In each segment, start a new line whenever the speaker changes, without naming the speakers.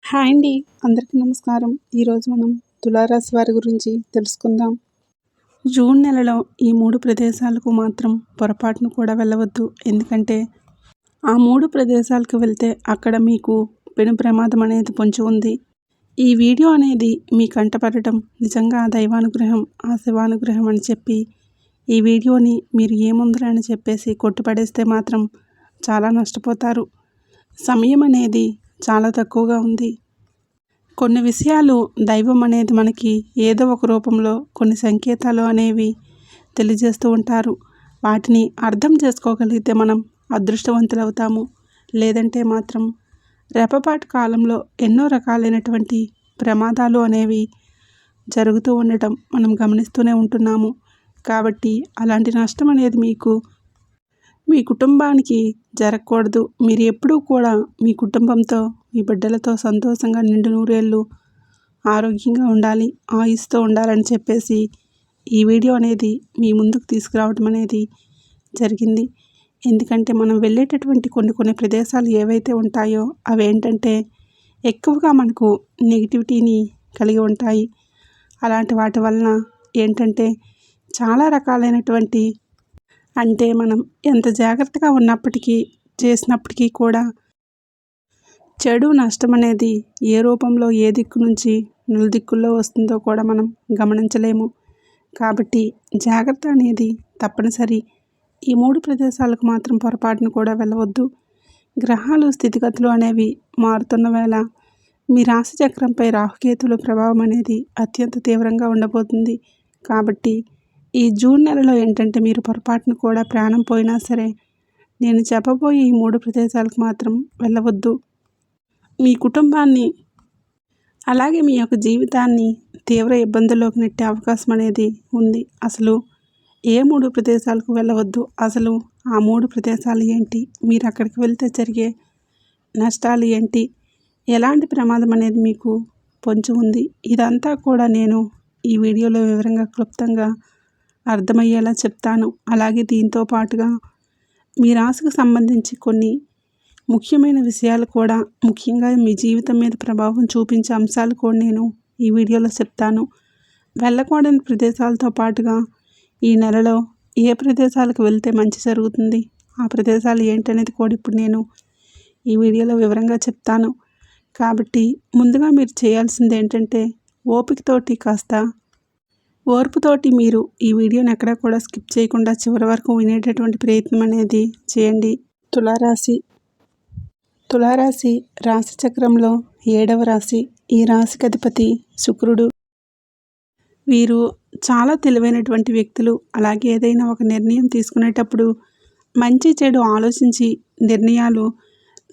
Hi అండి. అందరికీ నమస్కారం. ఈరోజు మనం తులారాశి వారి గురించి తెలుసుకుందాం. జూన్ నెలలో ఈ 3 ప్రదేశాలకు మాత్రం పొరపాటున కూడా వెళ్ళవద్దు. ఎందుకంటే ఆ 3 ప్రదేశాలకు వెళ్తే అక్కడ మీకు పెను ప్రమాదం అనేది పొంచి ఉంది. ఈ వీడియో అనేది మీ కంటపడటం నిజంగా ఆ దైవానుగ్రహం, ఆ శివానుగ్రహం అని చెప్పి ఈ వీడియోని మీరు ఏముందిరా అని చెప్పేసి కొట్టిపడేస్తే మాత్రం చాలా నష్టపోతారు. సమయం అనేది చాలా తక్కువగా ఉంది. కొన్ని విషయాలు దైవం అనేది మనకి ఏదో ఒక రూపంలో కొన్ని సంకేతాలు అనేవి తెలియజేస్తూ ఉంటారు. వాటిని అర్థం చేసుకోగలిగితే మనం అదృష్టవంతులవుతాము. లేదంటే మాత్రం రెప్పపాటు కాలంలో ఎన్నో రకాలైనటువంటి ప్రమాదాలు అనేవి జరుగుతూ ఉండటం మనం గమనిస్తూనే ఉంటున్నాము. కాబట్టి అలాంటి నష్టం అనేది మీ కుటుంబానికి జరగకూడదు. మీరు ఎప్పుడూ కూడా మీ కుటుంబంతో, మీ బిడ్డలతో సంతోషంగా నిండు నూరేళ్ళు ఆరోగ్యంగా ఉండాలి, ఆయుస్తో ఉండాలని చెప్పేసి ఈ వీడియో అనేది మీ ముందుకు తీసుకురావడం అనేది జరిగింది. ఎందుకంటే మనం వెళ్ళేటటువంటి కొన్ని ప్రదేశాలు ఏవైతే ఉంటాయో అవి ఏంటంటే ఎక్కువగా మనకు నెగిటివిటీని కలిగి ఉంటాయి. అలాంటి వాటి వలన ఏంటంటే చాలా రకాలైనటువంటి అంటే మనం ఎంత జాగ్రత్తగా ఉన్నప్పటికీ చేసినప్పటికీ కూడా చెడు నష్టం అనేది ఏ రూపంలో ఏ దిక్కు నుంచి నలుదిక్కుల్లో వస్తుందో కూడా మనం గమనించలేము. కాబట్టి జాగ్రత్త అనేది తప్పనిసరి. ఈ 3 ప్రదేశాలకు మాత్రం పొరపాటును కూడా వెళ్ళవద్దు. గ్రహాలు స్థితిగతులు అనేవి మారుతున్న వేళ మీ రాశి చక్రంపై రాహుకేతుల ప్రభావం అనేది అత్యంత తీవ్రంగా ఉండబోతుంది. కాబట్టి ఈ జూన్ నెలలో ఏంటంటే మీరు పొరపాటును కూడా ప్రాణం పోయినా సరే నేను చెప్పబోయే ఈ 3 ప్రదేశాలకు మాత్రం వెళ్ళవద్దు. మీ కుటుంబాన్ని అలాగే మీ యొక్క జీవితాన్ని తీవ్ర ఇబ్బందుల్లోకి నెట్టే అవకాశం అనేది ఉంది. అసలు ఏ 3 ప్రదేశాలకు వెళ్ళవద్దు, అసలు ఆ 3 ప్రదేశాలు ఏంటి, మీరు అక్కడికి వెళ్తే జరిగే నష్టాలు ఏంటి, ఎలాంటి ప్రమాదం అనేది మీకు పొంచి ఉంది, ఇదంతా కూడా నేను ఈ వీడియోలో వివరంగా క్లుప్తంగా అర్థమయ్యేలా చెప్తాను. అలాగే దీంతో పాటుగా మీ రాశికి సంబంధించి కొన్ని ముఖ్యమైన విషయాలు కూడా, ముఖ్యంగా మీ జీవితం మీద ప్రభావం చూపించే అంశాలు కూడా నేను ఈ వీడియోలో చెప్తాను. వెళ్ళకూడని ప్రదేశాలతో పాటుగా ఈ నెలలో ఏ ప్రదేశాలకు వెళ్తే మంచి జరుగుతుంది, ఆ ప్రదేశాలు ఏంటనేది కూడా ఇప్పుడు నేను ఈ వీడియోలో వివరంగా చెప్తాను. కాబట్టి ముందుగా మీరు చేయాల్సింది ఏంటంటే ఓర్పుతోటి మీరు ఈ వీడియోని ఎక్కడా కూడా స్కిప్ చేయకుండా చివరి వరకు వినేటటువంటి ప్రయత్నం అనేది చేయండి. తులారాశి రాశి చక్రంలో 7వ రాశి. ఈ రాశికి అధిపతి శుక్రుడు. వీరు చాలా తెలివైనటువంటి వ్యక్తులు. అలాగే ఏదైనా ఒక నిర్ణయం తీసుకునేటప్పుడు మంచి చెడు ఆలోచించి నిర్ణయాలు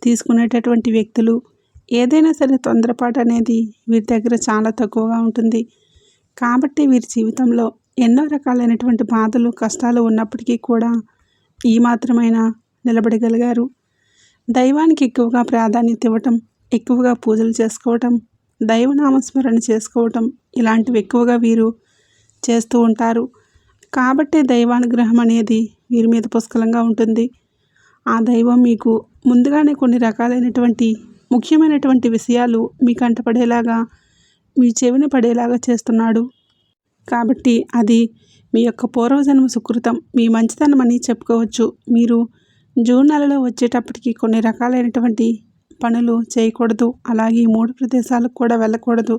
తీసుకునేటటువంటి వ్యక్తులు. ఏదైనా సరే తొందరపాటు అనేది వీరి దగ్గర చాలా తక్కువగా ఉంటుంది. కాబట్టి వీరి జీవితంలో ఎన్నో రకాలైనటువంటి బాధలు, కష్టాలు ఉన్నప్పటికీ కూడా ఈ మాత్రమైనా నిలబడగలిగారు. దైవానికి ఎక్కువగా ప్రాధాన్యత ఇవ్వటం, ఎక్కువగా పూజలు చేసుకోవటం, దైవనామస్మరణ చేసుకోవటం ఇలాంటివి ఎక్కువగా వీరు చేస్తూ ఉంటారు. కాబట్టి దైవానుగ్రహం అనేది వీరి మీద పుష్కలంగా ఉంటుంది. ఆ దైవం మీకు ముందుగానే కొన్ని రకాలైనటువంటి ముఖ్యమైనటువంటి విషయాలు మీ కంటపడేలాగా, మీ చెవిన పడేలాగా చేస్తున్నాడు. కాబట్టి అది మీ యొక్క పూర్వజన్మ సుకృతం, మీ మంచితనం అని చెప్పుకోవచ్చు. మీరు జూన్ నెలలో వచ్చేటప్పటికి కొన్ని రకాలైనటువంటి పనులు చేయకూడదు. అలాగే ఈ 3 ప్రదేశాలకు కూడా వెళ్ళకూడదు.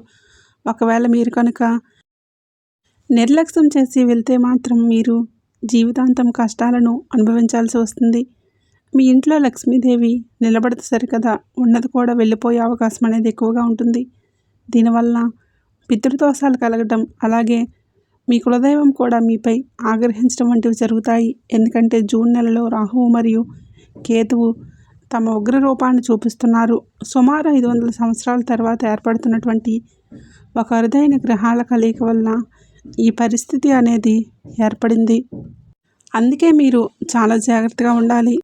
ఒకవేళ మీరు కనుక నిర్లక్ష్యం చేసి వెళ్తే మాత్రం మీరు జీవితాంతం కష్టాలను అనుభవించాల్సి వస్తుంది. మీ ఇంట్లో లక్ష్మీదేవి నిలబడితే సరికదా, ఉన్నది కూడా వెళ్ళిపోయే అవకాశం అనేది ఎక్కువగా ఉంటుంది. దీనివల్ల పితృదోషాలు కలగడం, అలాగే మీ కులదైవం కూడా మీపై ఆగ్రహించడం వంటివి జరుగుతాయి. ఎందుకంటే జూన్ నెలలో రాహువు మరియు కేతువు తమ ఉగ్ర రూపాన్ని చూపిస్తున్నారు. సుమారు 500 సంవత్సరాల తర్వాత ఏర్పడుతున్నటువంటి ఒక అరుదైన గ్రహాల కలయిక వలన ఈ పరిస్థితి అనేది ఏర్పడింది. అందుకే మీరు చాలా జాగ్రత్తగా ఉండాలి.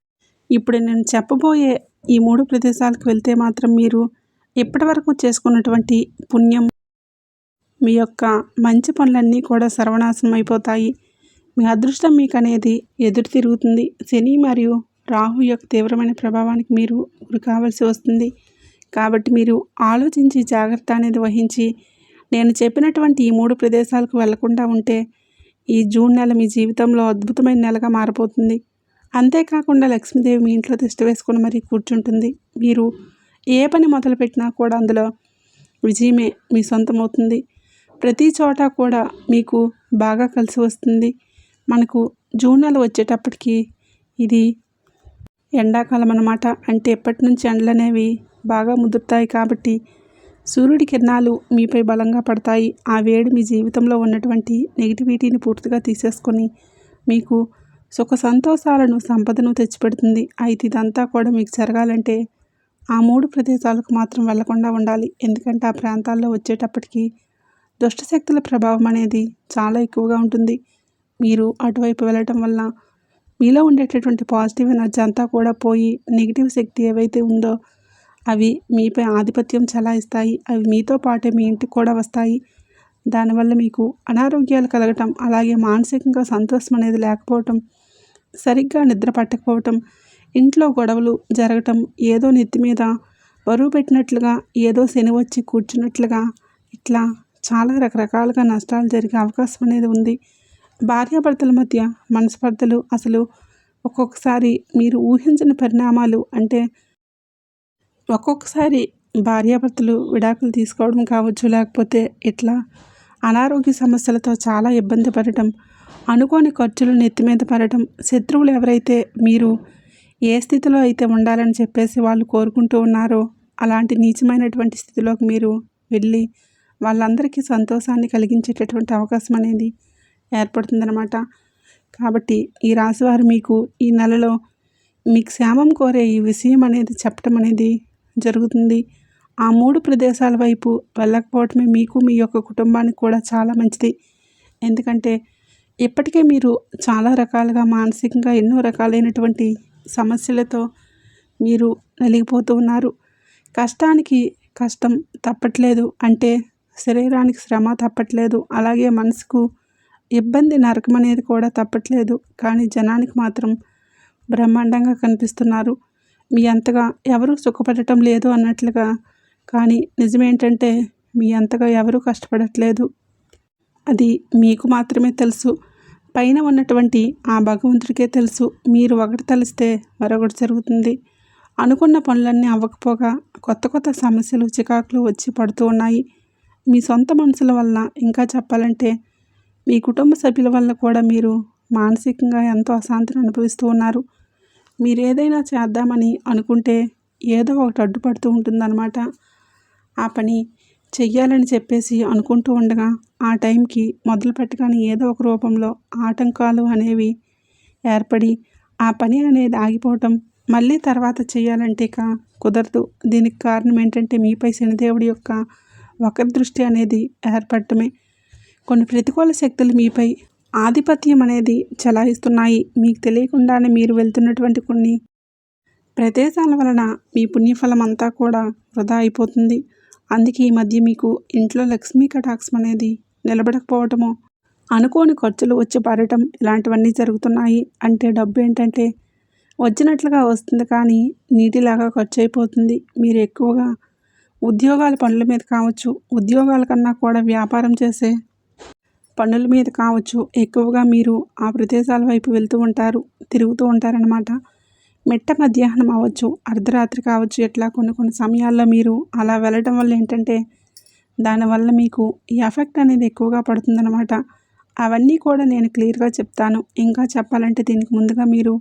ఇప్పుడు నేను చెప్పబోయే ఈ 3 ప్రదేశాలకు వెళ్తే మాత్రం మీరు ఇప్పటివరకు చేసుకున్నటువంటి పుణ్యం, మీ యొక్క మంచి పనులన్నీ కూడా సర్వనాశనం అయిపోతాయి. మీ అదృష్టం మీకు అనేది ఎదురు తిరుగుతుంది. శని మరియు రాహు యొక్క తీవ్రమైన ప్రభావానికి మీరు గురి కావాల్సి వస్తుంది. కాబట్టి మీరు ఆలోచించి జాగ్రత్త అనేది వహించి నేను చెప్పినటువంటి ఈ 3 ప్రదేశాలకు వెళ్లకుండా ఉంటే ఈ జూన్ నెల మీ జీవితంలో అద్భుతమైన నెలగా మారిపోతుంది. అంతేకాకుండా లక్ష్మీదేవి మీ ఇంట్లో తిష్ట వేసుకొని మరీ కూర్చుంటుంది. మీరు ఏ పని మొదలుపెట్టినా కూడా అందులో విజయమే మీ సొంతమవుతుంది. ప్రతి చోట కూడా మీకు బాగా కలిసి వస్తుంది. మనకు జూన్ నెల వచ్చేటప్పటికి ఇది ఎండాకాలం అన్నమాట. అంటే ఎప్పటి నుంచి ఎండలనేవి బాగా ముదురుతాయి కాబట్టి సూర్యుడి కిరణాలు మీపై బలంగా పడతాయి. ఆ వేడి మీ జీవితంలో ఉన్నటువంటి నెగిటివిటీని పూర్తిగా తీసేసుకొని మీకు సుఖ సంతోషాలను, సంపదను తెచ్చిపెడుతుంది. అయితే ఇదంతా కూడా మీకు జరగాలంటే ఆ 3 ప్రదేశాలకు మాత్రం వెళ్లకుండా ఉండాలి. ఎందుకంటే ఆ ప్రాంతాల్లో వచ్చేటప్పటికి దుష్టశక్తుల ప్రభావం అనేది చాలా ఎక్కువగా ఉంటుంది. మీరు అటువైపు వెళ్ళటం వల్ల మీలో ఉండేటటువంటి పాజిటివ్ ఎనర్జీ అంతా కూడా పోయి నెగిటివ్ శక్తి ఏవైతే ఉందో అవి మీపై ఆధిపత్యం చెలాయిస్తాయి. అవి మీతో పాటే మీ ఇంటికి కూడా వస్తాయి. దానివల్ల మీకు అనారోగ్యాలు కలగటం, అలాగే మానసికంగా సంతోషం అనేది లేకపోవటం, సరిగ్గా నిద్ర పట్టకపోవటం, ఇంట్లో గొడవలు జరగటం, ఏదో నెత్తి మీద బరువు పెట్టినట్లుగా, ఏదో శని వచ్చి కూర్చున్నట్లుగా, ఇట్లా చాలా రకరకాలుగా నష్టాలు జరిగే అవకాశం అనేది ఉంది. భార్యాభర్తల మధ్య మనస్పర్ధలు అసలు ఒక్కొక్కసారి మీరు ఊహించని పరిణామాలు, అంటే ఒక్కొక్కసారి భార్యాభర్తలు విడాకులు తీసుకోవడం కావచ్చు, లేకపోతే ఇట్లా అనారోగ్య సమస్యలతో చాలా ఇబ్బంది పడటం, అనుకోని ఖర్చులు నెత్తి మీద పడటం, శత్రువులు ఎవరైతే మీరు ఏ స్థితిలో అయితే ఉండాలని చెప్పేసి వాళ్ళు కోరుకుంటూ ఉన్నారో అలాంటి నీచమైనటువంటి స్థితిలోకి మీరు వెళ్ళి వాళ్ళందరికీ సంతోషాన్ని కలిగించేటటువంటి అవకాశం అనేది ఏర్పడుతుందన్నమాట. కాబట్టి ఈ రాశివారు మీకు ఈ నెలలో మీకు క్షేమం కోరే ఈ విషయం అనేది చెప్పడం అనేది జరుగుతుంది. ఆ 3 ప్రదేశాల వైపు వెళ్ళకపోవటమే మీకు, మీ యొక్క కుటుంబానికి కూడా చాలా మంచిది. ఎందుకంటే ఇప్పటికే మీరు చాలా రకాలుగా మానసికంగా ఎన్నో రకాలైనటువంటి సమస్యలతో మీరు నలిగిపోతూ ఉన్నారు. కష్టానికి కష్టం తప్పట్లేదు, అంటే శరీరానికి శ్రమ తప్పట్లేదు, అలాగే మనసుకు ఇబ్బంది, నరకం అనేది కూడా తప్పట్లేదు. కానీ జనానికి మాత్రం బ్రహ్మాండంగా కనిపిస్తున్నారు. మీ అంతగా ఎవరూ సుఖపడటం లేదు అన్నట్లుగా. కానీ నిజమేంటంటే మీ అంతగా ఎవరూ కష్టపడట్లేదు. అది మీకు మాత్రమే తెలుసు. పైన ఉన్నటువంటి ఆ భగవంతుడికే తెలుసు. మీరు ఒకటి తలిస్తే మరొకటి జరుగుతుంది. అనుకున్న పనులన్నీ అవ్వకపోగా కొత్త కొత్త సమస్యలు, చికాకులు వచ్చి పడుతూ ఉన్నాయి. మీ సొంత మనుషుల వల్ల, ఇంకా చెప్పాలంటే మీ కుటుంబ సభ్యుల వల్ల కూడా మీరు మానసికంగా ఎంతో అశాంతిని అనుభవిస్తూ ఉన్నారు. మీరు ఏదైనా చేద్దామని అనుకుంటే ఏదో ఒకటి అడ్డుపడుతూ ఉంటుందన్నమాట. ఆ పని చెయ్యాలని చెప్పేసి అనుకుంటూ ఉండగా ఆ టైంకి మొదలు పెట్టగానే ఏదో ఒక రూపంలో ఆటంకాలు అనేవి ఏర్పడి ఆ పని అనేది ఆగిపోవటం, మళ్ళీ తర్వాత చేయాలంటే కుదరదు. దీనికి కారణం ఏంటంటే మీపై శనిదేవుడి యొక్క వక్రదృష్టి అనేది ఏర్పడటమే. కొన్ని ప్రతికూల శక్తులు మీపై ఆధిపత్యం అనేది చెలాయిస్తున్నాయి. మీకు తెలియకుండానే మీరు వెళ్తున్నటువంటి కొన్ని ప్రదేశాల వలన మీ పుణ్యఫలం అంతా కూడా వృధా అయిపోతుంది. అందుకే ఈ మధ్య మీకు ఇంట్లో లక్ష్మీ కటాక్షం అనేది నిలబడకపోవటము, అనుకోని ఖర్చులు వచ్చి పడటం, ఇలాంటివన్నీ జరుగుతున్నాయి. అంటే డబ్బు ఏంటంటే వచ్చినట్లుగా వస్తుంది, కానీ నీటిలాగా ఖర్చు అయిపోతుంది. మీరు ఎక్కువగా ఉద్యోగాల పనుల మీద కావచ్చు, ఉద్యోగాల కన్నా కూడా వ్యాపారం చేసే పనుల మీద కావచ్చు, ఎక్కువగా మీరు ఆ ప్రదేశాల వైపు వెళ్తూ ఉంటారు, తిరుగుతూ ఉంటారనమాట. మిట్ట మధ్యాహ్నం అవ్వచ్చు, అర్ధరాత్రి కావచ్చు, ఇట్లా కొన్ని సమయాల్లో మీరు అలా వెళ్ళటం వల్ల ఏంటంటే దానివల్ల మీకు ఈ ఎఫెక్ట్ అనేది ఎక్కువగా పడుతుందన్నమాట. అవన్నీ కూడా నేను క్లియర్గా చెప్తాను. ఇంకా చెప్పాలంటే దీనికి ముందుగా మీరు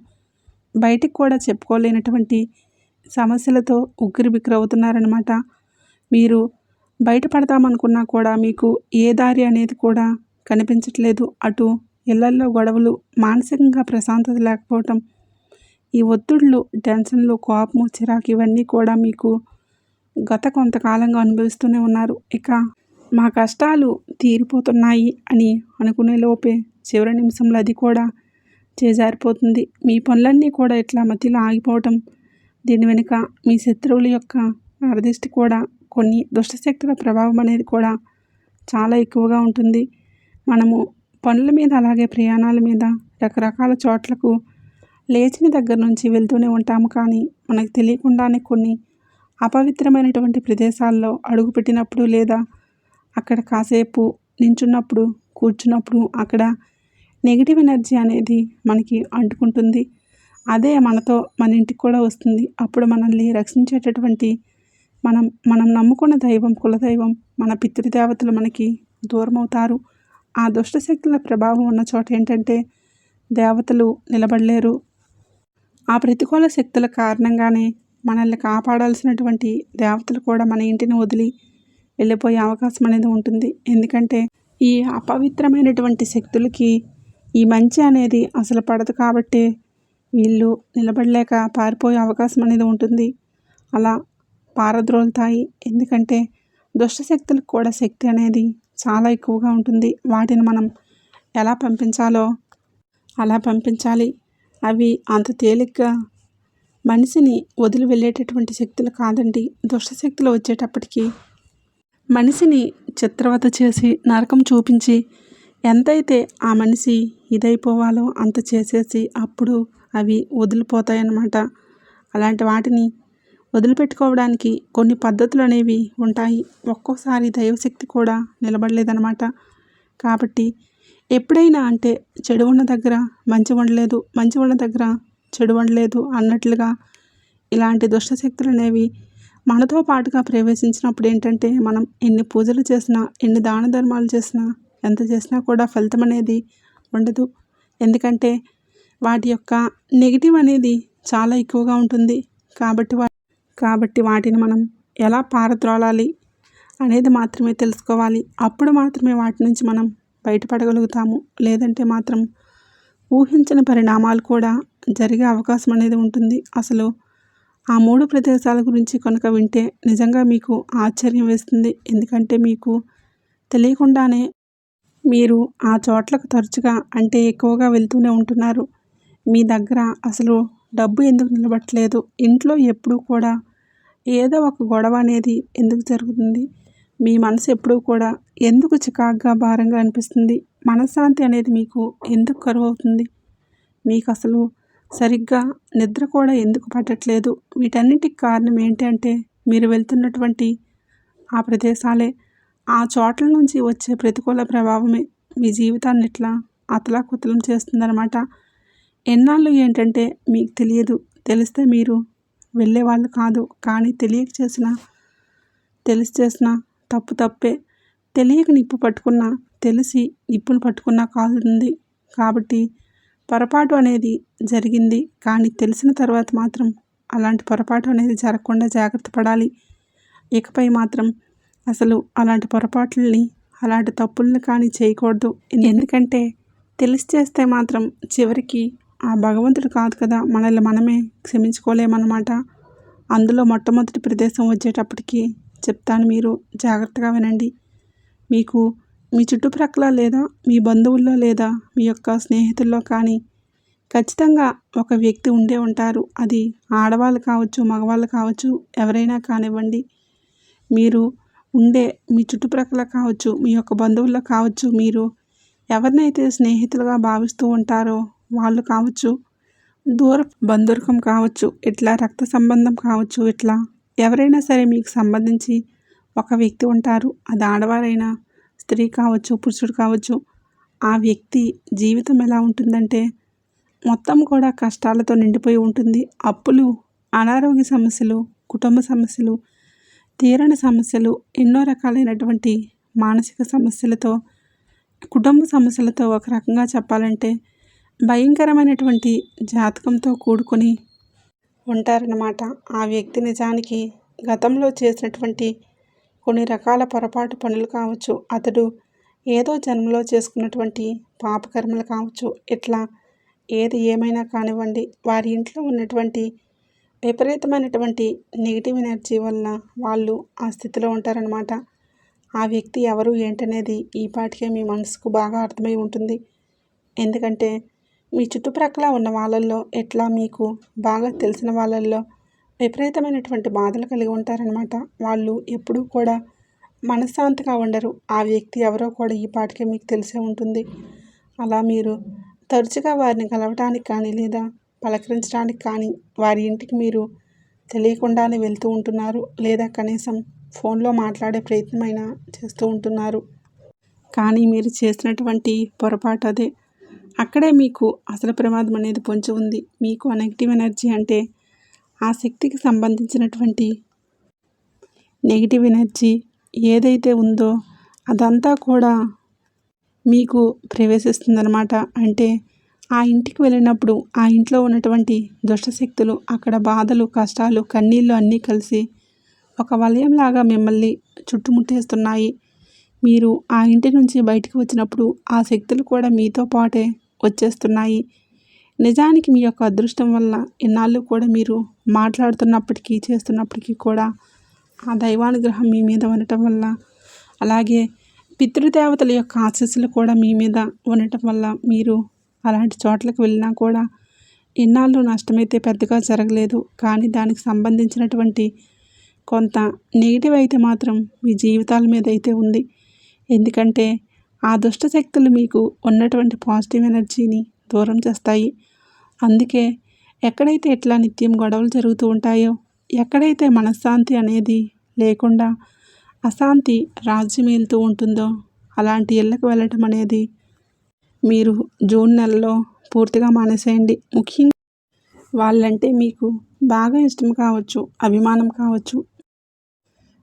బయటికి కూడా చెప్పుకోలేనటువంటి సమస్యలతో ఉక్కిరిబిక్కిరి అవుతున్నారనమాట. మీరు బయటపడదామనుకున్నా కూడా మీకు ఏ దారి అనేది కూడా కనిపించట్లేదు. అటు ఇళ్లల్లో గొడవలు, మానసికంగా ప్రశాంతత లేకపోవటం, ఈ ఒత్తిడులు, టెన్షన్లు, కోపము, చిరాకు ఇవన్నీ కూడా మీకు గత కొంతకాలంగా అనుభవిస్తూనే ఉన్నారు. ఇక మా కష్టాలు తీరిపోతున్నాయి అని అనుకునే లోపే చివరి నిమిషంలో అది కూడా చేజారిపోతుంది. మీ పనులన్నీ కూడా ఇట్లా మధ్యలో ఆగిపోవటం, దీని వెనుక మీ శత్రువుల యొక్క అరదిష్టి కూడా, కొన్ని దుష్టశక్తుల ప్రభావం అనేది కూడా చాలా ఎక్కువగా ఉంటుంది. మనము పనుల మీద, అలాగే ప్రయాణాల మీద రకరకాల చోట్లకు లేచిన దగ్గర నుంచి వెళ్తూనే ఉంటాము. కానీ మనకు తెలియకుండానే కొన్ని అపవిత్రమైనటువంటి ప్రదేశాల్లో అడుగుపెట్టినప్పుడు లేదా అక్కడ కాసేపు నించున్నప్పుడు కూర్చున్నప్పుడు అక్కడ నెగిటివ్ ఎనర్జీ అనేది మనకి అంటుకుంటుంది. అదే మనతో మన ఇంటికి కూడా వస్తుంది. అప్పుడు మనల్ని రక్షించేటటువంటి మనం నమ్ముకున్న దైవం, కులదైవం, మన పితృదేవతలు మనకి దూరం అవుతారు. ఆ దుష్ట శక్తుల ప్రభావం ఉన్న చోట ఏంటంటే దేవతలు నిలబడలేరు. ఆ ప్రతికూల శక్తుల కారణంగానే మనల్ని కాపాడాల్సినటువంటి దేవతలు కూడా మన ఇంటిని వదిలి వెళ్ళిపోయే అవకాశం అనేది ఉంటుంది. ఎందుకంటే ఈ అపవిత్రమైనటువంటి శక్తులకి ఈ మంచి అనేది అసలు పడదు కాబట్టి వీళ్ళు నిలబడలేక పారిపోయే అవకాశం అనేది ఉంటుంది. అలా పారద్రోలుతాయి. ఎందుకంటే దుష్ట శక్తులకు కూడా శక్తి అనేది చాలా ఎక్కువగా ఉంటుంది. వాటిని మనం ఎలా పంపించాలో అలా పంపించాలి. అవి అంత తేలిగ్గా మనిషిని వదిలి వెళ్ళేటటువంటి శక్తులు కాదండి. దుష్ట శక్తులు వచ్చేటప్పటికి మనిషిని చిత్రవత చేసి నరకం చూపించి ఎంతైతే ఆ మనిషి ఇదైపోవాలో అంత చేసేసి అప్పుడు అవి వదిలిపోతాయన్నమాట. అలాంటి వాటిని వదిలిపెట్టుకోవడానికి కొన్ని పద్ధతులు అనేవి ఉంటాయి. ఒక్కోసారి దైవశక్తి కూడా నిలబడలేదన్నమాట. కాబట్టి ఎప్పుడైనా అంటే చెడు ఉన్న దగ్గర మంచి ఉండలేదు, మంచి ఉన్న దగ్గర చెడు ఉండలేదు అన్నట్లుగా ఇలాంటి దుష్టశక్తులు అనేవి మనతో పాటుగా ప్రవేశించినప్పుడు ఏంటంటే మనం ఎన్ని పూజలు చేసినా, ఎన్ని దాన ధర్మాలు చేసినా, ఎంత చేసినా కూడా ఫలితం అనేది ఉండదు. ఎందుకంటే వాటి యొక్క నెగిటివ్ అనేది చాలా ఎక్కువగా ఉంటుంది. కాబట్టి వాటిని మనం ఎలా పారద్రోలాలి అనేది మాత్రమే తెలుసుకోవాలి. అప్పుడు మాత్రమే వాటి నుంచి మనం బయటపడగలుగుతాము. లేదంటే మాత్రం ఊహించని పరిణామాలు కూడా జరిగే అవకాశం అనేది ఉంటుంది. అసలు ఆ 3 ప్రదేశాల గురించి కనుక వింటే నిజంగా మీకు ఆశ్చర్యం వేస్తుంది. ఎందుకంటే మీకు తెలియకుండానే మీరు ఆ చోట్లకు తరచుగా అంటే ఎక్కువగా వెళ్తూనే ఉంటున్నారు. మీ దగ్గర అసలు డబ్బు ఎందుకు నిలబడట్లేదు? ఇంట్లో ఎప్పుడూ కూడా ఏదో ఒక గొడవ అనేది ఎందుకు జరుగుతుంది? మీ మనసు ఎప్పుడూ కూడా ఎందుకు చికాగ్గా, భారంగా అనిపిస్తుంది? మనశ్శాంతి అనేది మీకు ఎందుకు కరువవుతుంది? మీకు అసలు సరిగ్గా నిద్ర కూడా ఎందుకు పట్టట్లేదు? వీటన్నిటికి కారణం ఏంటంటే మీరు వెళ్తున్నటువంటి ఆ ప్రదేశాలే. ఆ చోట్ల నుంచి వచ్చే ప్రతికూల ప్రభావమే మీ జీవితాన్ని ఇట్లా అతలాకుతలం చేస్తుందన్నమాట. ఎన్నాళ్ళు ఏంటంటే మీకు తెలియదు. తెలిస్తే మీరు వెళ్ళేవాళ్ళు కాదు. కానీ తెలిసి చేసిన తప్పు తప్పే. తెలియక నిప్పు పట్టుకున్నా, తెలిసి నిప్పును పట్టుకున్నా కాలుతుంది. కాబట్టి పొరపాటు అనేది జరిగింది. కానీ తెలిసిన తర్వాత మాత్రం అలాంటి పొరపాటు అనేది జరగకుండా జాగ్రత్త పడాలి. ఇకపై మాత్రం అసలు అలాంటి పొరపాట్లని, అలాంటి తప్పుల్ని కానీ చేయకూడదు. ఎందుకంటే తెలిసి చేస్తే మాత్రం చివరికి ఆ భగవంతుడు కాదు కదా, మనల్ని మనమే క్షమించుకోలేమన్నమాట. అందులో మొట్టమొదటి ప్రదేశం వచ్చేటప్పటికి చెప్తాను, మీరు జాగ్రత్తగా వినండి. మీకు మీ చుట్టుప్రక్కల లేదా మీ బంధువుల్లో లేదా మీ యొక్క స్నేహితుల్లో కానీ ఖచ్చితంగా ఒక వ్యక్తి ఉండే ఉంటారు. అది ఆడవాళ్ళు కావచ్చు, మగవాళ్ళు కావచ్చు, ఎవరైనా కానివ్వండి. మీరు ఉండే మీ చుట్టుప్రక్కల కావచ్చు, మీ యొక్క బంధువుల్లో కావచ్చు, మీరు ఎవరినైతే స్నేహితులుగా భావిస్తూ ఉంటారో వాళ్ళు కావచ్చు, దూర బంధువర్గం కావచ్చు, ఇట్లా రక్త సంబంధం కావచ్చు, ఇట్లా ఎవరైనా సరే మీకు సంబంధించి ఒక వ్యక్తి ఉంటారు. అది ఆడవారైనా, స్త్రీ కావచ్చు, పురుషుడు కావచ్చు. ఆ వ్యక్తి జీవితం ఎలా ఉంటుందంటే మొత్తం కూడా కష్టాలతో నిండిపోయి ఉంటుంది. అప్పులు, అనారోగ్య సమస్యలు, కుటుంబ సమస్యలు, తీరని సమస్యలు, ఎన్నో రకాలైనటువంటి మానసిక సమస్యలతో, కుటుంబ సమస్యలతో ఒక రకంగా చెప్పాలంటే భయంకరమైనటువంటి జాతకంతో కూడుకొని ఉంటారన్నమాట. ఆ వ్యక్తి నిజానికి గతంలో చేసినటువంటి కొన్ని రకాల పొరపాటు పనులు కావచ్చు, అతడు ఏదో జన్మలో చేసుకున్నటువంటి పాపకర్మలు కావచ్చు, ఇట్లా ఏది ఏమైనా కానివ్వండి, వారి ఇంట్లో ఉన్నటువంటి విపరీతమైనటువంటి నెగిటివ్ ఎనర్జీ వల్ల వాళ్ళు ఆ స్థితిలో ఉంటారనమాట. ఆ వ్యక్తి ఎవరు ఏంటనేది ఈ పాటికే మీ మనసుకు బాగా అర్థమై ఉంటుంది. ఎందుకంటే మీ చుట్టుప్రక్కల ఉన్న వాళ్ళల్లో, ఎట్లా మీకు బాగా తెలిసిన వాళ్ళల్లో విపరీతమైనటువంటి బాధలు కలిగి ఉంటారనమాట. వాళ్ళు ఎప్పుడూ కూడా మనశ్శాంతిగా ఉండరు. ఆ వ్యక్తి ఎవరో కూడా ఈ పాటికే మీకు తెలిసే ఉంటుంది. అలా మీరు తరచుగా వారిని కలవటానికి కానీ లేదా పలకరించడానికి కానీ వారి ఇంటికి మీరు తెలియకుండానే వెళ్తూ ఉంటున్నారు, లేదా కనీసం ఫోన్లో మాట్లాడే ప్రయత్నమైనా చేస్తూ ఉంటున్నారు. కానీ మీరు చేసినటువంటి పొరపాటు అదే. అక్కడే మీకు అసలు ప్రమాదం అనేది పొంచి ఉంది. మీకు ఆ నెగిటివ్ ఎనర్జీ అంటే ఆ శక్తికి సంబంధించినటువంటి నెగిటివ్ ఎనర్జీ ఏదైతే ఉందో అదంతా కూడా మీకు ప్రవేశిస్తుందన్నమాట. అంటే ఆ ఇంటికి వెళ్ళినప్పుడు ఆ ఇంట్లో ఉన్నటువంటి దుష్టశక్తులు, అక్కడ బాధలు, కష్టాలు, కన్నీళ్ళు అన్నీ కలిసి ఒక వలయంలాగా మిమ్మల్ని చుట్టుముట్టేస్తున్నాయి. మీరు ఆ ఇంటి నుంచి బయటికి వచ్చినప్పుడు ఆ శక్తులు కూడా మీతో పాటే వచ్చేస్తున్నాయి. నిజానికి మీ యొక్క అదృష్టం వల్ల ఇన్నాళ్ళు కూడా మీరు మాట్లాడుతున్నప్పటికీ, చేస్తున్నప్పటికీ కూడా ఆ దైవానుగ్రహం మీ మీద ఉండటం వల్ల, అలాగే పితృదేవతల యొక్క ఆశీస్సులు కూడా మీ మీద ఉండటం వల్ల మీరు అలాంటి చోట్లకు వెళ్ళినా కూడా ఇన్నాళ్ళు నష్టమైతే పెద్దగా జరగలేదు. కానీ దానికి సంబంధించినటువంటి కొంత నెగిటివ్ అయితే మాత్రం మీ జీవితాల మీద అయితే ఉంది. ఎందుకంటే ఆ దుష్ట శక్తులు మీకు ఉన్నటువంటి పాజిటివ్ ఎనర్జీని దూరం చేస్తాయి. అందుకే ఎక్కడైతే ఇట్లా నిత్యం గొడవలు జరుగుతూ ఉంటాయో, ఎక్కడైతే మనశ్శాంతి అనేది లేకుండా అశాంతి రాజ్యమేలుతూ ఉంటుందో అలాంటి ఇళ్ళకు వెళ్ళటం అనేది మీరు జూన్ నెలలో పూర్తిగా మానేసేయండి. ముఖ్యంగా వాళ్ళంటే మీకు బాగా ఇష్టం కావచ్చు, అభిమానం కావచ్చు,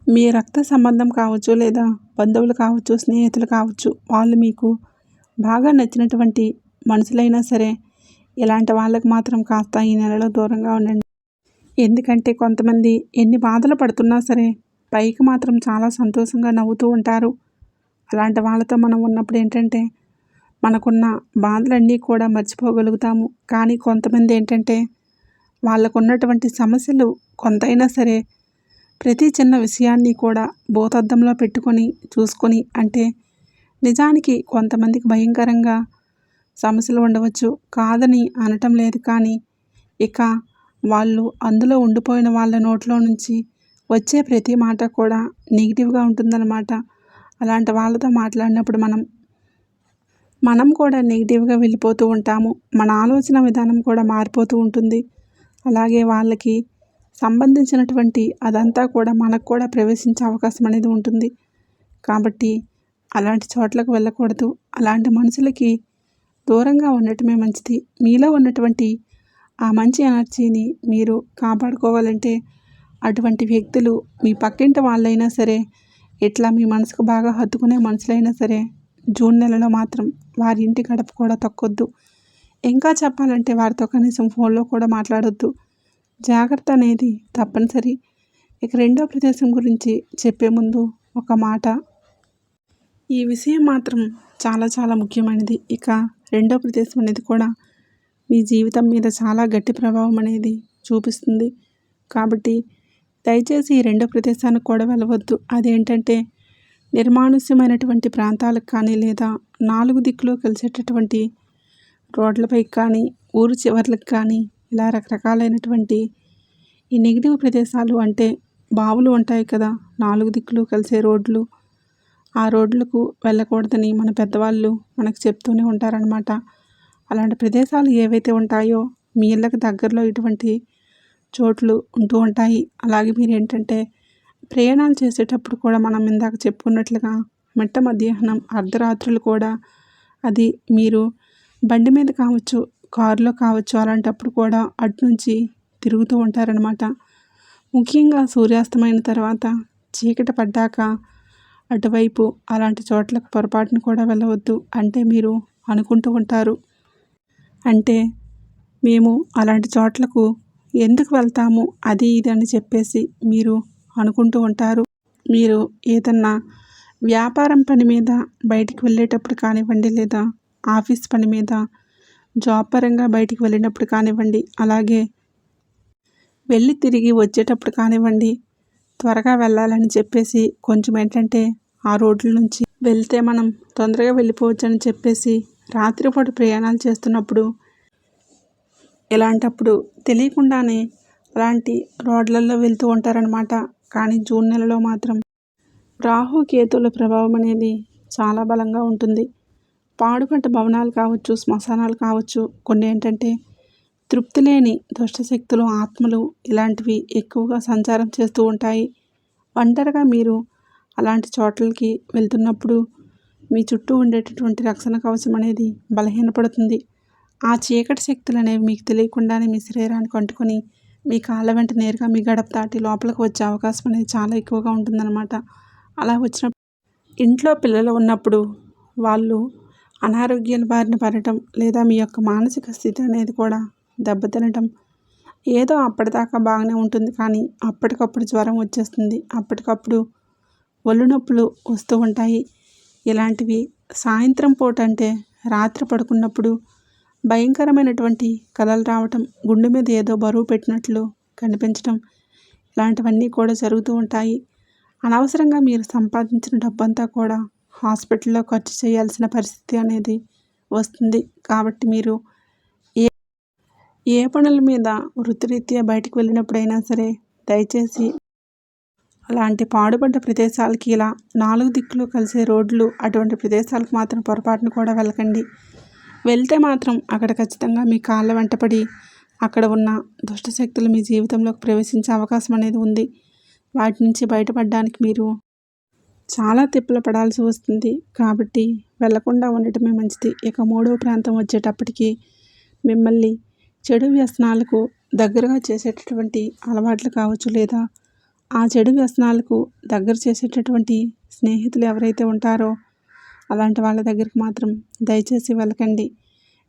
మీ రక్త సంబంధం కావచ్చు, లేదా బంధువులు కావచ్చు, స్నేహితులు కావచ్చు, వాళ్ళు మీకు బాగా నచ్చినటువంటి మనుషులైనా సరే ఇలాంటి వాళ్ళకి మాత్రం కాస్త ఈ నెలలో దూరంగా ఉండండి. ఎందుకంటే కొంతమంది ఎన్ని బాధలు పడుతున్నా సరే పైకి మాత్రం చాలా సంతోషంగా నవ్వుతూ ఉంటారు. అలాంటి వాళ్ళతో మనం ఉన్నప్పుడు ఏంటంటే మనకున్న బాధలన్నీ కూడా మర్చిపోగలుగుతాము. కానీ కొంతమంది ఏంటంటే వాళ్ళకు ఉన్నటువంటి సమస్యలు కొంతైనా సరే ప్రతి చిన్న విషయాన్ని కూడా భూతద్దంలో పెట్టుకొని చూసుకొని, అంటే నిజానికి కొంతమందికి భయంకరంగా సమస్యలు ఉండవచ్చు, కాదని అనటం లేదు. కానీ ఇక వాళ్ళు అందులో ఉండిపోయిన వాళ్ళ నోట్లో నుంచి వచ్చే ప్రతి మాట కూడా నెగిటివ్గా ఉంటుందన్నమాట. అలాంటి వాళ్ళతో మాట్లాడినప్పుడు మనం కూడా నెగిటివ్గా వెళ్ళిపోతూ ఉంటాము. మన ఆలోచన విధానం కూడా మారిపోతూ ఉంటుంది. అలాగే వాళ్ళకి సంబంధించినటువంటి అదంతా కూడా మనకు కూడా ప్రవేశించే అవకాశం అనేది ఉంటుంది. కాబట్టి అలాంటి చోట్లకు వెళ్ళకూడదు. అలాంటి మనుషులకి దూరంగా ఉండటమే మంచిది. మీలో ఉన్నటువంటి ఆ మంచి ఎనర్జీని మీరు కాపాడుకోవాలంటే అటువంటి వ్యక్తులు మీ పక్కింటి వాళ్ళైనా సరే, ఇట్లా మీ మనసుకు బాగా హత్తుకునే మనుషులైనా సరే జూన్ నెలలో మాత్రం వారి ఇంటి గడప కూడా తొక్కొద్దు. ఇంకా చెప్పాలంటే వారితో కనీసం ఫోన్లో కూడా మాట్లాడొద్దు. జాగ్రత్త అనేది తప్పనిసరి. ఇక రెండో ప్రదేశం గురించి చెప్పే ముందు ఒక మాట, ఈ విషయం మాత్రం చాలా చాలా ముఖ్యమైనది. ఇక రెండో ప్రదేశం అనేది కూడా మీ జీవితం మీద చాలా గట్టి ప్రభావం అనేది చూపిస్తుంది. కాబట్టి దయచేసి ఈ రెండో ప్రదేశానికి కూడా వెళ్ళవద్దు. అదేంటంటే నిర్మానుష్యమైనటువంటి ప్రాంతాలకు కానీ, లేదా 4 దిక్కులు కలిసేటటువంటి రోడ్లపైకి కానీ, ఊరు చివర్లకు కానీ, ఇలా రకరకాలైనటువంటి ఈ నెగిటివ్ ప్రదేశాలు, అంటే బావులు ఉంటాయి కదా, 4 దిక్కులు కలిసే రోడ్లు, ఆ రోడ్లకు వెళ్ళకూడదని మన పెద్దవాళ్ళు మనకు చెప్తూనే ఉంటారనమాట. అలాంటి ప్రదేశాలు ఏవైతే ఉంటాయో మీ ఇళ్ళకి దగ్గరలో ఇటువంటి చోట్లు ఉంటూ ఉంటాయి. అలాగే మీరు ఏంటంటే ప్రయాణాలు చేసేటప్పుడు కూడా మనం ఇందాక చెప్పుకున్నట్లుగా మిట్ట మధ్యాహ్నం, అర్ధరాత్రులు కూడా, అది మీరు బండి మీద కావచ్చు, కారులో కావచ్చు, అలాంటప్పుడు కూడా అటు నుంచి తిరుగుతూ ఉంటారనమాట. ముఖ్యంగా సూర్యాస్తమైన తర్వాత చీకటి పడ్డాక అటువైపు అలాంటి చోట్లకు పొరపాటును కూడా వెళ్ళవద్దు. అంటే మీరు అనుకుంటూ ఉంటారు, అంటే మేము అలాంటి చోట్లకు ఎందుకు వెళ్తాము, అది ఇది అని చెప్పేసి మీరు అనుకుంటూ ఉంటారు. మీరు ఏదన్నా వ్యాపారం పని మీద బయటికి వెళ్ళేటప్పుడు కానివ్వండి, లేదా ఆఫీస్ పని మీద జాబ్ పరంగా బయటికి వెళ్ళినప్పుడు కానివ్వండి, అలాగే వెళ్ళి తిరిగి వచ్చేటప్పుడు కానివ్వండి, త్వరగా వెళ్ళాలని చెప్పేసి కొంచెం ఏంటంటే ఆ రోడ్ల నుంచి వెళ్తే మనం తొందరగా వెళ్ళిపోవచ్చు అని చెప్పేసి రాత్రిపూట ప్రయాణాలు చేస్తున్నప్పుడు, ఇలాంటప్పుడు తెలియకుండానే అలాంటి రోడ్లలో వెళ్తూ ఉంటారనమాట. కానీ జూన్ నెలలో మాత్రం రాహు కేతువుల ప్రభావం అనేది చాలా బలంగా ఉంటుంది. పాడుపడ్డ భవనాలు కావచ్చు, శ్మశానాలు కావచ్చు, కొన్ని ఏంటంటే తృప్తి లేని దుష్టశక్తులు, ఆత్మలు ఇలాంటివి ఎక్కువగా సంచారం చేస్తూ ఉంటాయి. ఒంటరిగా మీరు అలాంటి చోట్లకి వెళ్తున్నప్పుడు మీ చుట్టూ ఉండేటటువంటి రక్షణ కవచం అనేది బలహీనపడుతుంది. ఆ చీకటి శక్తులు అనేవి మీకు తెలియకుండానే మీ శరీరానికి అంటుకొని మీ కాళ్ళ వెంట నేరుగా మీ గడప దాటి లోపలికి వచ్చే అవకాశం అనేది చాలా ఎక్కువగా ఉంటుందన్నమాట. అలా వచ్చినప్పుడు ఇంట్లో పిల్లలు ఉన్నప్పుడు వాళ్ళు అనారోగ్యాల బారిన పడటం, లేదా మీ యొక్క మానసిక స్థితి అనేది కూడా దెబ్బతినటం, ఏదో అప్పటిదాకా బాగానే ఉంటుంది కానీ అప్పటికప్పుడు జ్వరం వచ్చేస్తుంది, అప్పటికప్పుడు ఒళ్ళు నొప్పులు వస్తూ ఉంటాయి. ఇలాంటివి సాయంత్రం పూట అంటే రాత్రి పడుకున్నప్పుడు భయంకరమైనటువంటి కలలు రావటం, గుండె మీద ఏదో బరువు పెట్టినట్లు కనిపించటం, ఇలాంటివన్నీ కూడా జరుగుతూ ఉంటాయి. అనవసరంగా మీరు సంపాదించిన డబ్బంతా కూడా హాస్పిటల్లో ఖర్చు చేయాల్సిన పరిస్థితి అనేది వస్తుంది. కాబట్టి మీరు ఏ పనుల మీద వృత్తిరీత్యా బయటకు వెళ్ళినప్పుడైనా సరే దయచేసి అలాంటి పాడుపడ్డ ప్రదేశాలకి, ఇలా 4 దిక్కులు కలిసే రోడ్లు అటువంటి ప్రదేశాలకు మాత్రం పొరపాటును కూడా వెళ్ళకండి. వెళ్తే మాత్రం అక్కడ ఖచ్చితంగా మీ కాళ్ళ వెంటపడి అక్కడ ఉన్న దుష్టశక్తులు మీ జీవితంలోకి ప్రవేశించే అవకాశం అనేది ఉంది. వాటి నుంచి బయటపడడానికి మీరు చాలా తిప్పలు పడాల్సి వస్తుంది. కాబట్టి వెళ్లకుండా ఉండటమే మంచిది. ఇక 3వ ప్రాంతం వచ్చేటప్పటికి మిమ్మల్ని చెడు వ్యసనాలకు దగ్గరగా చేసేటటువంటి అలవాట్లు కావచ్చు, లేదా ఆ చెడు వ్యసనాలకు దగ్గర చేసేటటువంటి స్నేహితులు ఎవరైతే ఉంటారో అలాంటి వాళ్ళ దగ్గరికి మాత్రం దయచేసి వెళ్ళకండి.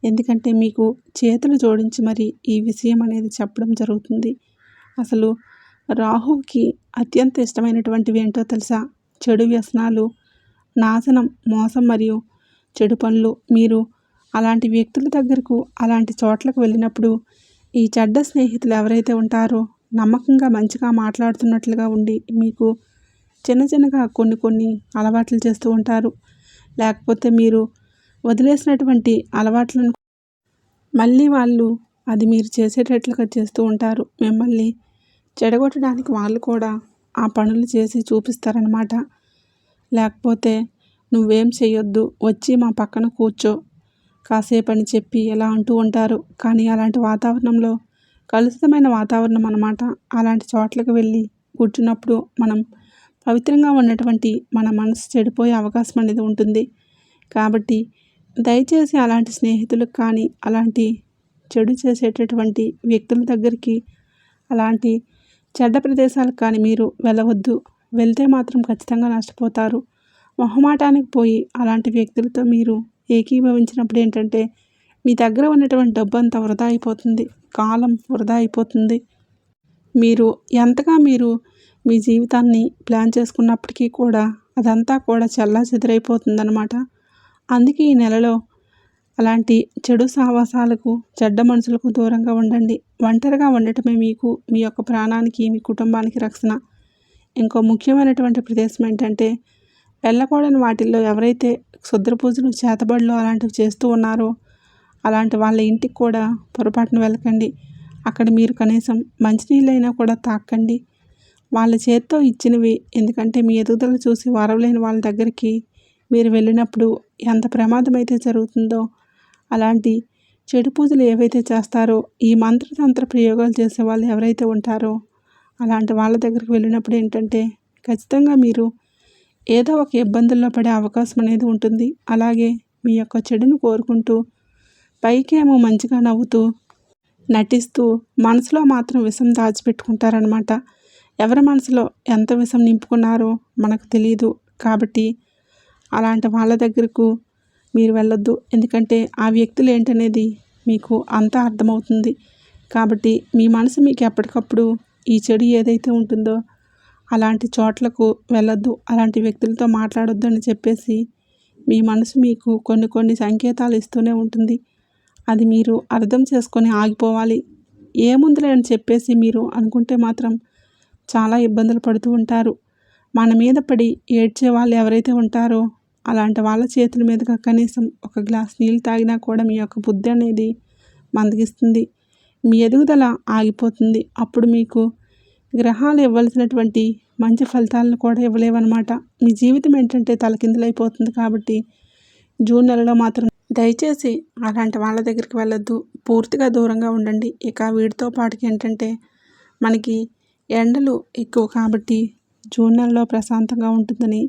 ఎందుకంటే మీకు చేతులు జోడించి మరి ఈ విషయం అనేది చెప్పడం జరుగుతుంది. అసలు రాహువుకి అత్యంత ఇష్టమైనటువంటివి ఏంటో తెలుసా? చెడు వ్యసనాలు, నాశనం, మోసం మరియు చెడు పనులు. మీరు అలాంటి వ్యక్తుల దగ్గరకు, అలాంటి చోట్లకు వెళ్ళినప్పుడు ఈ చెడ్డ స్నేహితులు ఎవరైతే ఉంటారో నమ్మకంగా మంచిగా మాట్లాడుతున్నట్లుగా ఉండి మీకు చిన్నగా కొన్ని అలవాట్లు చేస్తూ ఉంటారు. లేకపోతే మీరు వదిలేసినటువంటి అలవాట్లను మళ్ళీ వాళ్ళు అది మీరు చేసేటట్లుగా చేస్తూ ఉంటారు. మిమ్మల్ని చెడగొట్టడానికి వాళ్ళు కూడా ఆ పనులు చేసి చూపిస్తారనమాట. లేకపోతే నువ్వేం చేయొద్దు, వచ్చి మా పక్కన కూర్చో కాసేపు అని చెప్పి ఎలా అంటూ ఉంటారు. కానీ అలాంటి వాతావరణంలో కలుషితమైన వాతావరణం అన్నమాట. అలాంటి చోట్లకు వెళ్ళి కూర్చున్నప్పుడు మనం పవిత్రంగా ఉన్నటువంటి మన మనసు చెడిపోయే అవకాశం అనేది ఉంటుంది. కాబట్టి దయచేసి అలాంటి స్నేహితులకు కానీ, అలాంటి చెడు చేసేటటువంటి వ్యక్తుల దగ్గరికి, అలాంటి చెడ్డ ప్రదేశాలకు కానీ మీరు వెళ్ళవద్దు. వెళ్తే మాత్రం ఖచ్చితంగా నష్టపోతారు. మొహమాటానికి పోయి అలాంటి వ్యక్తులతో మీరు ఏకీభవించినప్పుడు ఏంటంటే మీ దగ్గర ఉన్నటువంటి డబ్బు అంతా వృధా అయిపోతుంది, కాలం వృధా అయిపోతుంది. మీరు మీ జీవితాన్ని ప్లాన్ చేసుకున్నప్పటికీ కూడా అదంతా కూడా చెల్లాచెదురైపోతుందన్నమాట. అందుకే ఈ నెలలో అలాంటి చెడు సావాసాలకు, చెడ్డ మనుషులకు దూరంగా ఉండండి. ఒంటరిగా ఉండటమే మీకు మీ యొక్క ప్రాణానికి, మీ కుటుంబానికి రక్షణ. ఇంకో ముఖ్యమైనటువంటి ప్రదేశం ఏంటంటే వెళ్ళకూడని వాటిల్లో ఎవరైతే క్షుద్ర పూజలు, చేతబడులు అలాంటివి చేస్తూ ఉన్నారో అలాంటి వాళ్ళ ఇంటికి కూడా పొరపాటున వెళ్ళకండి. అక్కడ మీరు కనీసం మంచినీళ్ళైనా కూడా తాకండి. వాళ్ళ చేత్తో ఇచ్చినవి. ఎందుకంటే మీ ఎదుగుదల చూసి వారవలేని వాళ్ళ దగ్గరికి మీరు వెళ్ళినప్పుడు ఎంత ప్రమాదం అయితే జరుగుతుందో, అలాంటి చెడు పూజలు ఏవైతే చేస్తారో, ఈ మంత్రతంత్ర ప్రయోగాలు చేసే వాళ్ళు ఎవరైతే ఉంటారో అలాంటి వాళ్ళ దగ్గరికి వెళ్ళినప్పుడు ఏంటంటే ఖచ్చితంగా మీరు ఏదో ఒక ఇబ్బందుల్లో పడే అవకాశం అనేది ఉంటుంది. అలాగే మీ యొక్క చెడును కోరుకుంటూ పైకేమో మంచిగా నవ్వుతూ నటిస్తూ మనసులో మాత్రం విషం దాచిపెట్టుకుంటారనమాట. ఎవరి మనసులో ఎంత విషం నింపుకున్నారో మనకు తెలియదు. కాబట్టి అలాంటి వాళ్ళ దగ్గరకు మీరు వెళ్ళొద్దు. ఎందుకంటే ఆ వ్యక్తులు ఏంటనేది మీకు అంతా అర్థమవుతుంది. కాబట్టి మీ మనసు మీకు ఎప్పటికప్పుడు ఈ చెడు ఏదైతే ఉంటుందో అలాంటి చోట్లకు వెళ్ళొద్దు, అలాంటి వ్యక్తులతో మాట్లాడొద్దు అని చెప్పేసి మీ మనసు మీకు కొన్ని సంకేతాలు ఇస్తూనే ఉంటుంది. అది మీరు అర్థం చేసుకొని ఆగిపోవాలి. ఏముందిలే అని చెప్పేసి మీరు అనుకుంటే మాత్రం చాలా ఇబ్బందులు పడుతూ ఉంటారు. మన మీద పడి ఏడ్చే వాళ్ళు ఎవరైతే ఉంటారో అలాంటి వాళ్ళ చేతుల మీదుగా కనీసం ఒక గ్లాస్ నీళ్ళు తాగినా కూడా మీ యొక్క బుద్ధి అనేది మందగిస్తుంది, మీ ఎదుగుదల ఆగిపోతుంది. అప్పుడు మీకు గ్రహాలు ఇవ్వాల్సినటువంటి మంచి ఫలితాలను కూడా ఇవ్వలేవన్నమాట. మీ జీవితం ఏంటంటే తలకిందులైపోతుంది. కాబట్టి జూన్ నెలలో మాత్రం దయచేసి అలాంటి వాళ్ళ దగ్గరికి వెళ్ళొద్దు. పూర్తిగా దూరంగా ఉండండి. ఇక వీటితో పాటుకి ఏంటంటే మనకి ఎండలు ఎక్కువ కాబట్టి జూన్ నెలలో ప్రశాంతంగా ఉంటుందని,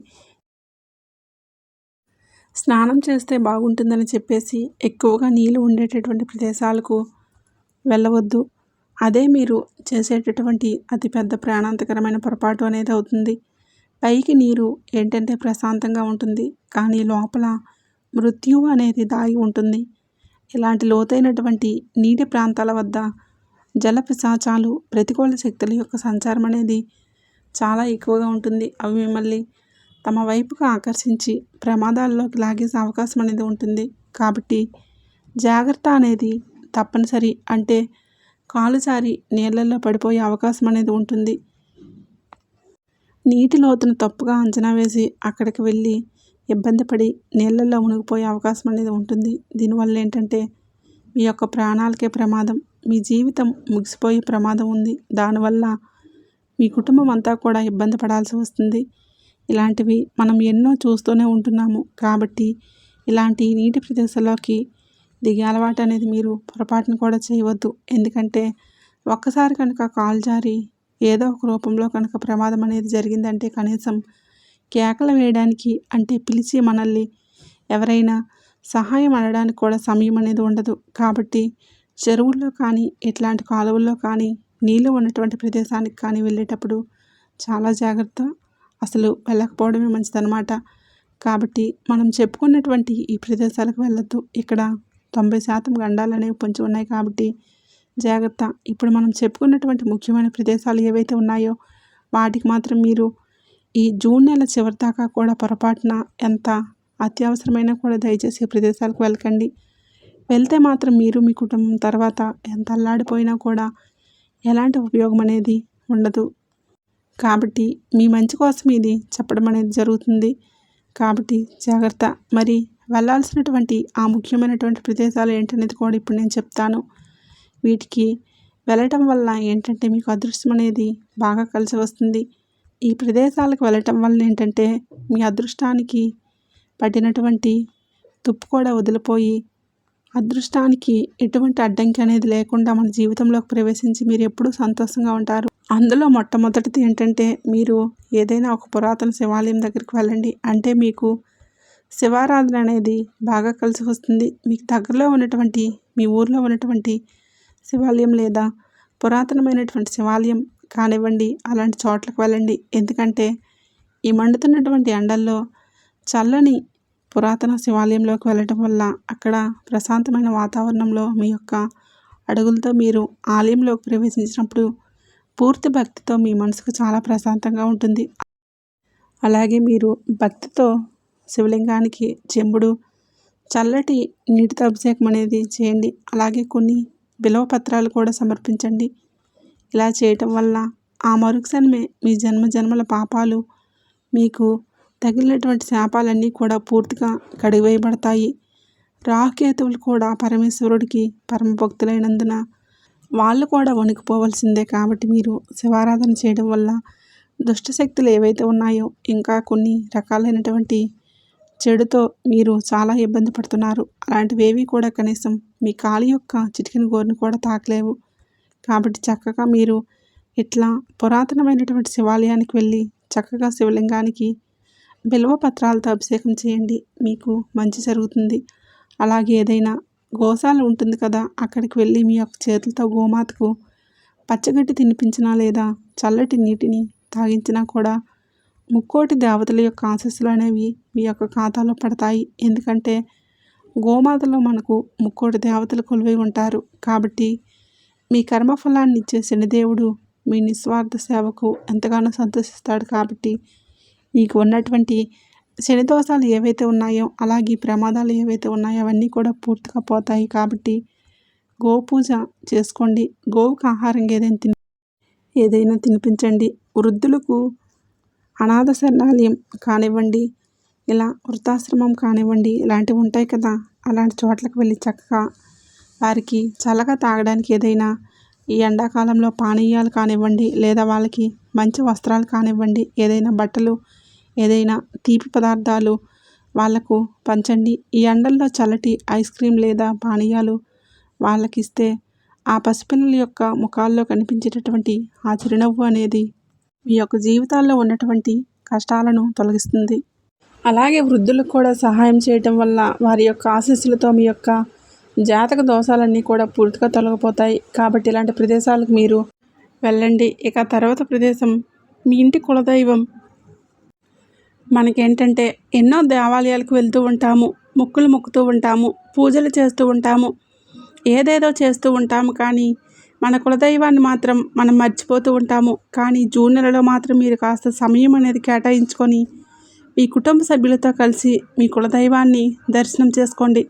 స్నానం చేస్తే బాగుంటుందని చెప్పేసి ఎక్కువగా నీళ్ళు ఉండేటటువంటి ప్రదేశాలకు వెళ్ళవద్దు. అదే మీరు చేసేటటువంటి అతిపెద్ద ప్రాణాంతకరమైన పొరపాటు అనేది అవుతుంది. పైకి నీరు ఏంటంటే ప్రశాంతంగా ఉంటుంది, కానీ లోపల మృత్యువు అనేది దాగి ఉంటుంది. ఇలాంటి లోతైనటువంటి నీటి ప్రాంతాల వద్ద జల పిశాచాలు, ప్రతికూల శక్తుల యొక్క సంచారం అనేది చాలా ఎక్కువగా ఉంటుంది. అవి మిమ్మల్ని తమ వైపుకు ఆకర్షించి ప్రమాదాల్లోకి లాగేసే అవకాశం అనేది ఉంటుంది. కాబట్టి జాగ్రత్త అనేది తప్పనిసరి. అంటే కాలు జారి నీళ్ళల్లో పడిపోయే అవకాశం అనేది ఉంటుంది. నీటి లోతును తప్పుగా అంచనా వేసి అక్కడికి వెళ్ళి ఇబ్బంది పడి నీళ్ళల్లో మునిగిపోయే అవకాశం అనేది ఉంటుంది. దీనివల్ల ఏంటంటే మీ యొక్క ప్రాణాలకే ప్రమాదం, మీ జీవితం ముగిసిపోయే ప్రమాదం ఉంది. దానివల్ల మీ కుటుంబం అంతా కూడా ఇబ్బంది పడాల్సి వస్తుంది. ఇలాంటివి మనం ఎన్నో చూస్తూనే ఉంటున్నాము. కాబట్టి ఇలాంటి నీటి ప్రదేశాల్లోకి దిగే అలవాటు అనేది మీరు పొరపాటును కూడా చేయవద్దు. ఎందుకంటే ఒక్కసారి కనుక కాలు జారి ఏదో ఒక రూపంలో కనుక ప్రమాదం అనేది జరిగిందంటే కనీసం కేకలు వేయడానికి, అంటే పిలిచి మనల్ని ఎవరైనా సహాయం అడగడానికి కూడా సమయం అనేది ఉండదు. కాబట్టి చెరువుల్లో కానీ ఇట్లాంటి కాలువల్లో కానీ నీళ్ళు ఉన్నటువంటి ప్రదేశానికి కానీ వెళ్ళేటప్పుడు చాలా జాగ్రత్త. అసలు వెళ్ళకపోవడమే మంచిదన్నమాట. కాబట్టి మనం చెప్పుకున్నటువంటి ఈ ప్రదేశాలకు వెళ్ళొద్దు. ఇక్కడ 90% గండాలు అనేవి పొంచి ఉన్నాయి కాబట్టి జాగ్రత్త. ఇప్పుడు మనం చెప్పుకున్నటువంటి ముఖ్యమైన ప్రదేశాలు ఏవైతే ఉన్నాయో వాటికి మాత్రం మీరు ఈ జూన్ నెల చివరి దాకా కూడా పొరపాటున ఎంత అత్యవసరమైనా కూడా దయచేసి ఈ ప్రదేశాలకు వెళ్ళకండి. వెళ్తే మాత్రం మీరు మీ కుటుంబం తర్వాత ఎంత అల్లాడిపోయినా కూడా ఎలాంటి ఉపయోగం అనేది ఉండదు. కాబట్టి మీ మంచి కోసం ఇది చెప్పడం అనేది జరుగుతుంది. కాబట్టి జాగ్రత్త. మరి వెళ్ళాల్సినటువంటి ఆ ముఖ్యమైనటువంటి ప్రదేశాలు ఏంటనేది కూడా ఇప్పుడు నేను చెప్తాను. వీటికి వెళ్ళటం వల్ల ఏంటంటే మీకు అదృష్టం అనేది బాగా కలిసి వస్తుంది. ఈ ప్రదేశాలకు వెళ్ళటం వల్ల ఏంటంటే మీ అదృష్టానికి పట్టినటువంటి తుప్పు కూడా వదిలిపోయి అదృష్టానికి ఎటువంటి అడ్డంకి అనేది లేకుండా మన జీవితంలోకి ప్రవేశించి మీరు ఎప్పుడూ సంతోషంగా ఉంటారు. అందులో మొట్టమొదటిది ఏంటంటే మీరు ఏదైనా ఒక పురాతన శివాలయం దగ్గరికి వెళ్ళండి. అంటే మీకు శివారాధన అనేది బాగా కలిసి వస్తుంది. మీకు దగ్గరలో ఉన్నటువంటి మీ ఊర్లో ఉన్నటువంటి శివాలయం లేదా పురాతనమైనటువంటి శివాలయం కానివ్వండి, అలాంటి చోట్లకు వెళ్ళండి. ఎందుకంటే ఈ మండుతున్నటువంటి ఎండల్లో చల్లని పురాతన శివాలయంలోకి వెళ్ళటం వల్ల అక్కడ ప్రశాంతమైన వాతావరణంలో మీ యొక్క అడుగులతో మీరు ఆలయంలోకి ప్రవేశించినప్పుడు పూర్తి భక్తితో మీ మనసుకు చాలా ప్రశాంతంగా ఉంటుంది. అలాగే మీరు భక్తితో శివలింగానికి చెంబుడు చల్లటి నీటితో అభిషేకం అనేది చేయండి. అలాగే కొన్ని బిల్వ పత్రాలు కూడా సమర్పించండి. ఇలా చేయటం వల్ల ఆ మరుక్షణమే మీ జన్మజన్మల పాపాలు, మీకు తగిలినటువంటి శాపాలన్నీ కూడా పూర్తిగా కడిగివేయబడతాయి. రాహుకేతువులు కూడా పరమేశ్వరుడికి పరమ భక్తులైనందున వాళ్ళు కూడా వణికిపోవలసిందే. కాబట్టి మీరు శివారాధన చేయడం వల్ల దుష్టశక్తులు ఏవైతే ఉన్నాయో, ఇంకా కొన్ని రకాలైనటువంటి చెడుతో మీరు చాలా ఇబ్బంది పడుతున్నారు. అలాంటివేవి కూడా కనీసం మీ కాలి యొక్క చిటికెన గోరుని కూడా తాకలేవు. కాబట్టి చక్కగా మీరు ఇట్లా పురాతనమైనటువంటి శివాలయానికి వెళ్ళి చక్కగా శివలింగానికి బిల్వ పత్రాలతో అభిషేకం చేయండి. మీకు మంచి జరుగుతుంది. అలాగే ఏదైనా గోశాల ఉంటుంది కదా, అక్కడికి వెళ్ళి మీ యొక్క చేతులతో గోమాతకు పచ్చగడ్డి తినిపించినా లేదా చల్లటి నీటిని తాగించినా కూడా ముక్కోటి దేవతల యొక్క ఆశీస్సులు అనేవి మీ యొక్క ఖాతాలో పడతాయి. ఎందుకంటే గోమాతలో మనకు ముక్కోటి దేవతలు కొలువై ఉంటారు. కాబట్టి మీ కర్మఫలాన్ని ఇచ్చే శనిదేవుడు మీ నిస్వార్థ సేవకు ఎంతగానో సంతోషిస్తాడు. కాబట్టి మీకు ఉన్నటువంటి శని దోషాలు ఏవైతే ఉన్నాయో, అలాగే ప్రమాదాలు ఏవైతే ఉన్నాయో అవన్నీ కూడా పూర్తిగా పోతాయి. కాబట్టి గోపూజ చేసుకోండి. గోవుకు ఆహారం ఏదైనా తినిపించండి. వృద్ధులకు అనాథ శరణాలయం కానివ్వండి, ఇలా వృద్ధాశ్రమం కానివ్వండి, ఇలాంటివి ఉంటాయి కదా, అలాంటి చోట్లకు వెళ్ళి చక్కగా వారికి చల్లగా తాగడానికి ఏదైనా ఈ ఎండాకాలంలో పానీయాలు కానివ్వండి, లేదా వాళ్ళకి మంచి వస్త్రాలు కానివ్వండి, ఏదైనా బట్టలు, ఏదైనా తీపి పదార్థాలు వాళ్లకు పంచండి. ఈ ఎండల్లో చల్లటి ఐస్ క్రీమ్ లేదా పానీయాలు వాళ్ళకిస్తే ఆ పసిపిల్లల యొక్క ముఖాల్లో కనిపించేటటువంటి ఆ చిరునవ్వు అనేది మీ యొక్క జీవితాల్లో ఉన్నటువంటి కష్టాలను తొలగిస్తుంది. అలాగే వృద్ధులకు కూడా సహాయం చేయటం వల్ల వారి యొక్క ఆశీస్సులతో మీ యొక్క జాతక దోషాలన్నీ కూడా పూర్తిగా తొలగిపోతాయి. కాబట్టి ఇలాంటి ప్రదేశాలకు మీరు వెళ్ళండి. ఇక తర్వాత ప్రదేశం మీ ఇంటి కులదైవం. మనకేంటంటే ఎన్నో దేవాలయాలకు వెళ్తూ ఉంటాము, మొక్కులు మొక్కుతూ ఉంటాము, పూజలు చేస్తూ ఉంటాము, ఏదేదో చేస్తూ ఉంటాము. కానీ మన కులదైవాన్ని మాత్రం మనం మర్చిపోతూ ఉంటాము. కానీ జూన్ నెలలో మాత్రం మీరు కాస్త సమయం అనేది కేటాయించుకొని మీ కుటుంబ సభ్యులతో కలిసి మీ కులదైవాన్ని దర్శనం చేసుకోండి.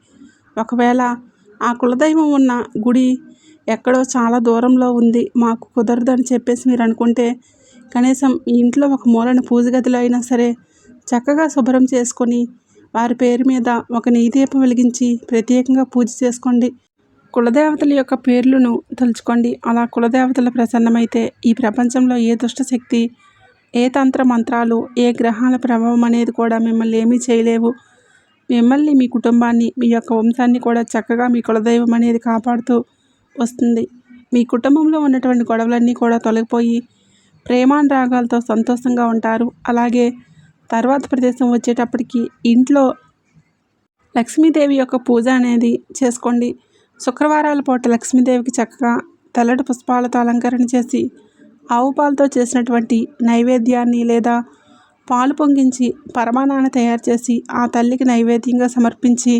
ఒకవేళ ఆ కులదైవం ఉన్న గుడి ఎక్కడో చాలా దూరంలో ఉంది, మాకు కుదరదు అని చెప్పేసి మీరు అనుకుంటే కనీసం మీ ఇంట్లో ఒక మూలన పూజ గదిలో అయినా సరే చక్కగా శుభ్రం చేసుకొని వారి పేరు మీద ఒక నెయ్యి దీపం వెలిగించి ప్రత్యేకంగా పూజ చేసుకోండి. కులదేవతల యొక్క పేర్లను తలుచుకోండి. అలా కులదేవతలు ప్రసన్నమైతే ఈ ప్రపంచంలో ఏ దుష్టశక్తి, ఏ తంత్ర మంత్రాలు, ఏ గ్రహాల ప్రభావం అనేది కూడా మిమ్మల్ని ఏమీ చేయలేవు. మిమ్మల్ని, మీ కుటుంబాన్ని, మీ యొక్క వంశాన్ని కూడా చక్కగా మీ కులదైవం అనేది కాపాడుతూ వస్తుంది. మీ కుటుంబంలో ఉన్నటువంటి గొడవలన్నీ కూడా తొలగిపోయి ప్రేమానురాగాలతో సంతోషంగా ఉంటారు. అలాగే తర్వాత ప్రదేశం వచ్చేటప్పటికి ఇంట్లో లక్ష్మీదేవి యొక్క పూజ అనేది చేసుకోండి. శుక్రవారాల పూట లక్ష్మీదేవికి చక్కగా తెల్లటి పుష్పాలతో అలంకరణ చేసి ఆవు పాలతో చేసినటువంటి నైవేద్యాన్ని లేదా పాలు పొంగించి పరమాన్నాన్ని తయారు చేసి ఆ తల్లికి నైవేద్యంగా సమర్పించి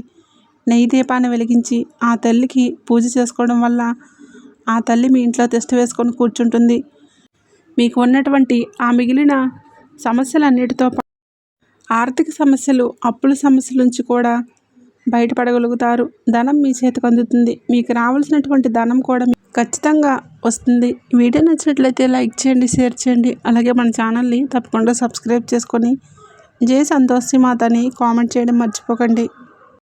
నెయ్యి దీపాన్ని వెలిగించి ఆ తల్లికి పూజ చేసుకోవడం వల్ల ఆ తల్లి మీ ఇంట్లో తిష్ట వేసుకొని కూర్చుంటుంది. మీకు ఉన్నటువంటి ఆ మిగిలిన సమస్యలన్నిటితో ఆర్థిక సమస్యలు, అప్పుల సమస్యల నుంచి కూడా బయటపడగలుగుతారు. ధనం మీ చేతికి అందుతుంది. మీకు రావాల్సినటువంటి ధనం కూడా ఖచ్చితంగా వస్తుంది. వీడియో నచ్చినట్లయితే లైక్ చేయండి, షేర్ చేయండి. అలాగే మన ఛానల్ని తప్పకుండా సబ్స్క్రైబ్ చేసుకొని జై సంతోషి మాత అని కామెంట్ చేయడం మర్చిపోకండి.